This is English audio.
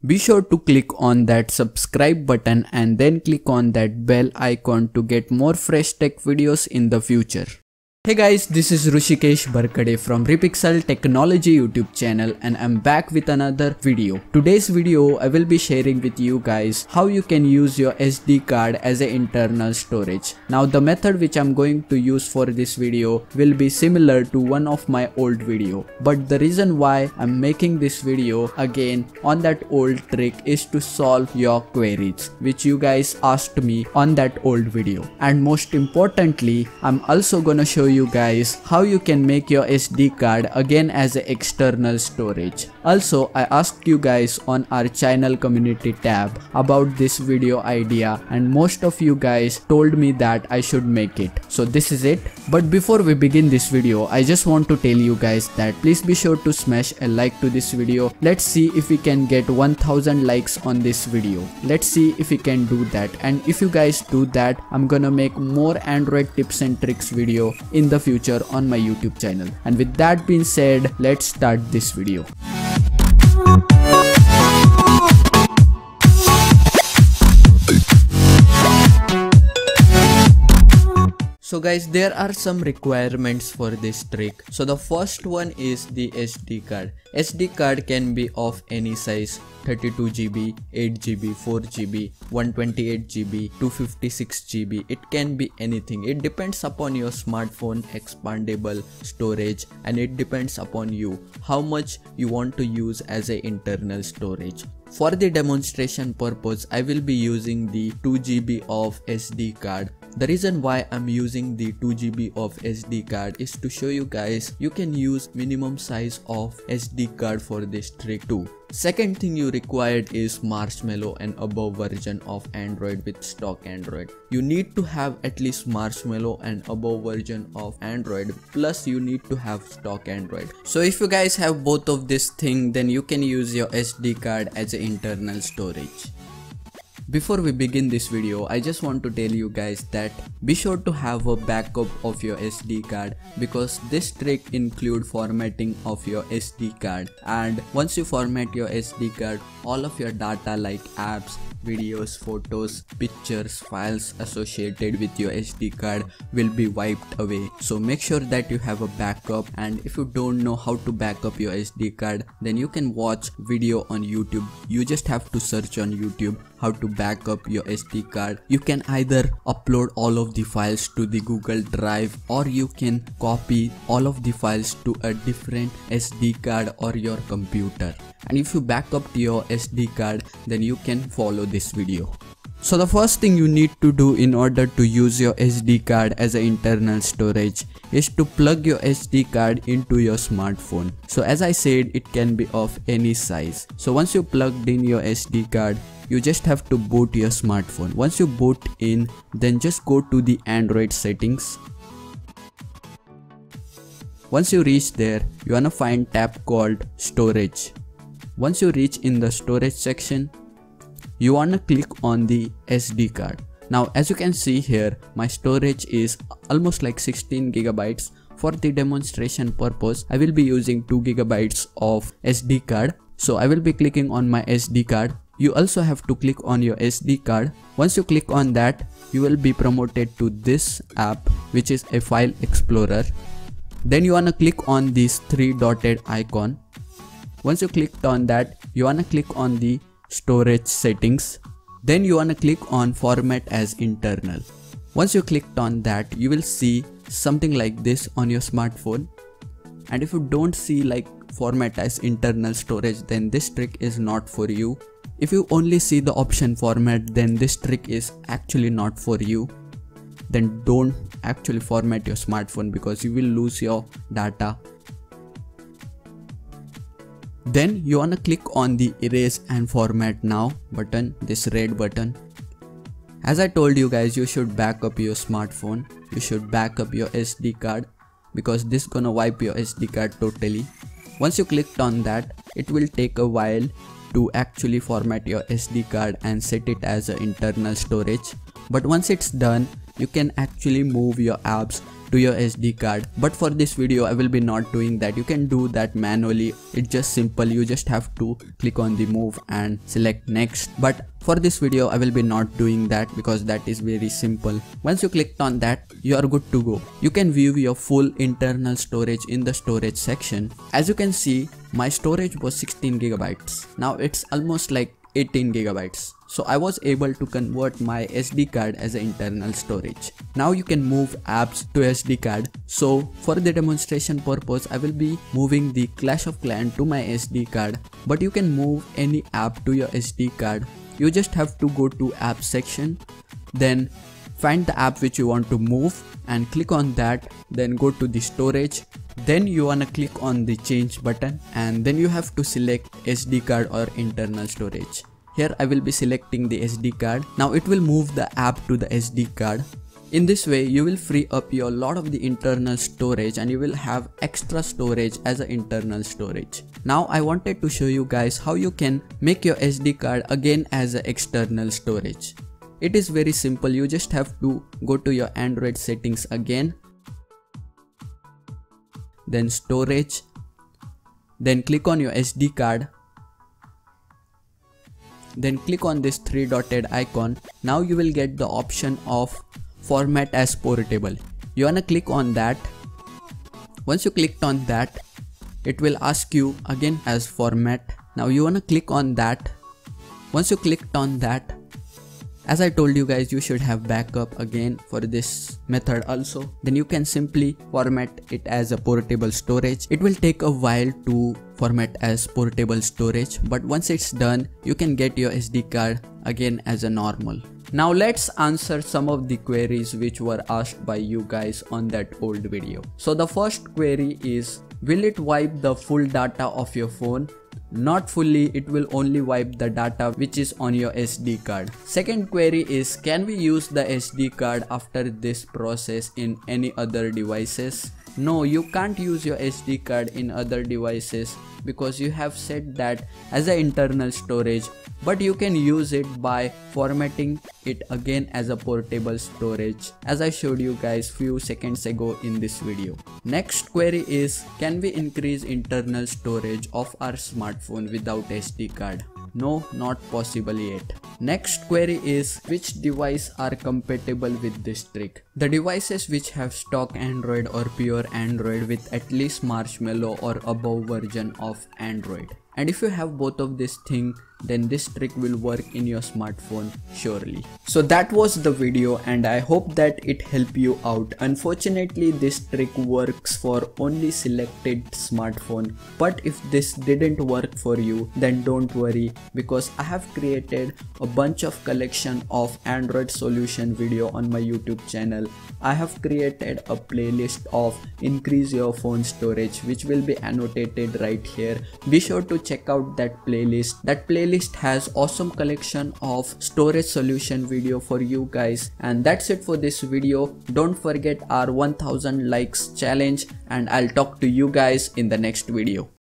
Be sure to click on that subscribe button and then click on that bell icon to get more fresh tech videos in the future. Hey guys, this is Rushikesh Barkade from Repixel Technology YouTube channel and I'm back with another video. Today's video I will be sharing with you guys how you can use your SD card as an internal storage. Now the method which I'm going to use for this video will be similar to one of my old video. But the reason why I'm making this video again on that old trick is to solve your queries which you guys asked me on that old video. And most importantly, I'm also gonna show you guys how you can make your SD card again as an external storage. Also, I asked you guys on our channel community tab about this video idea and most of you guys told me that I should make it. So this is it. But before we begin this video, I just want to tell you guys that please be sure to smash a like to this video. Let's see if we can get 1000 likes on this video. Let's see if we can do that, and if you guys do that, I'm gonna make more Android tips and tricks video in the future on my YouTube channel. And with that being said, let's start this video. So guys, there are some requirements for this trick. So the first one is the SD card. SD card can be of any size: 32 GB, 8 GB, 4 GB, 128 GB, 256 GB. It can be anything. It depends upon your smartphone expandable storage, and it depends upon you how much you want to use as an internal storage. For the demonstration purpose, I will be using the 2 GB of SD card. The reason why I'm using the 2 GB of SD card is to show you guys you can use minimum size of SD card for this trick too. Second thing you required is Marshmallow and above version of Android with stock Android. You need to have at least Marshmallow and above version of Android, plus you need to have stock Android. So if you guys have both of this thing, then you can use your SD card as an internal storage. Before we begin this video, I just want to tell you guys that be sure to have a backup of your SD card, because this trick include formatting of your SD card, and once you format your SD card, all of your data like apps, videos, photos, pictures, files associated with your SD card will be wiped away. So make sure that you have a backup, and if you don't know how to back up your SD card, then you can watch video on YouTube. You just have to search on YouTube how to back up your SD card. You can either upload all of the files to the Google Drive, or you can copy all of the files to a different SD card or your computer. And if you back up to your SD card, then you can follow this video. So the first thing you need to do in order to use your SD card as an internal storage is to plug your SD card into your smartphone. So as I said, it can be of any size. So once you plugged in your SD card, you just have to boot your smartphone. Once you boot in, then just go to the Android settings. Once you reach there, you wanna find tab called storage. Once you reach in the storage section, you wanna click on the SD card. Now as you can see here, my storage is almost like 16 gigabytes. For the demonstration purpose, I will be using 2 gigabytes of SD card. So I will be clicking on my SD card. You also have to click on your SD card. Once you click on that, you will be promoted to this app, which is a file explorer. Then you wanna click on this 3 dotted icon. Once you clicked on that, you wanna click on the storage settings. Then you wanna click on format as internal. Once you clicked on that, you will see something like this on your smartphone. And if you don't see like format as internal storage, then this trick is not for you. If you only see the option format, then this trick is actually not for you. Then don't actually format your smartphone, because you will lose your data. Then you wanna click on the erase and format now button, this red button. As I told you guys, you should back up your smartphone. You should back up your SD card, because this gonna wipe your SD card totally. Once you clicked on that, it will take a while to actually format your SD card and set it as an internal storage. But once it's done, you can actually move your apps to your SD card. But for this video I will be not doing that. You can do that manually. It's just simple. You just have to click on the move and select next. But for this video I will be not doing that because that is very simple. Once you clicked on that, you are good to go. You can view your full internal storage in the storage section. As you can see, my storage was 16 gigabytes. Now it's almost like 18 gigabytes. So I was able to convert my SD card as an internal storage. Now you can move apps to SD card. So for the demonstration purpose, I will be moving the Clash of Clans to my SD card. But you can move any app to your SD card. You just have to go to app section, then find the app which you want to move and click on that, then go to the storage. Then you wanna click on the change button and then you have to select SD card or internal storage. Here I will be selecting the SD card. Now it will move the app to the SD card. In this way you will free up your lot of the internal storage and you will have extra storage as an internal storage. Now I wanted to show you guys how you can make your SD card again as an external storage. It is very simple. You just have to go to your Android settings again, then storage, then click on your SD card, then click on this three dotted icon. Now you will get the option of format as portable. You wanna click on that. Once you clicked on that, it will ask you again as format. Now you wanna click on that. Once you clicked on that, as I told you guys, you should have backup again for this method also. Then you can simply format it as a portable storage. It will take a while to format as portable storage, but once it's done, you can get your SD card again as a normal. Now let's answer some of the queries which were asked by you guys on that old video. So the first query is, will it wipe the full data of your phone? Not fully, it will only wipe the data which is on your SD card. Second query is, can we use the SD card after this process in any other devices? No, you can't use your SD card in other devices because you have said that as an internal storage, but you can use it by formatting it again as a portable storage, as I showed you guys few seconds ago in this video. Next query is, can we increase internal storage of our smartphone without SD card? No, not possible yet. Next query is, which device are compatible with this trick? The devices which have stock Android or pure Android with at least Marshmallow or above version of Android. And if you have both of these things, then this trick will work in your smartphone surely. So that was the video and I hope that it helped you out. Unfortunately, this trick works for only selected smartphone. But if this didn't work for you, then don't worry, because I have created a bunch of collection of Android solution video on my YouTube channel. I have created a playlist of increase your phone storage, which will be annotated right here. Be sure to check out that playlist. That playlist has awesome collection of storage solution video for you guys. And that's it for this video. Don't forget our 1000 likes challenge and I'll talk to you guys in the next video.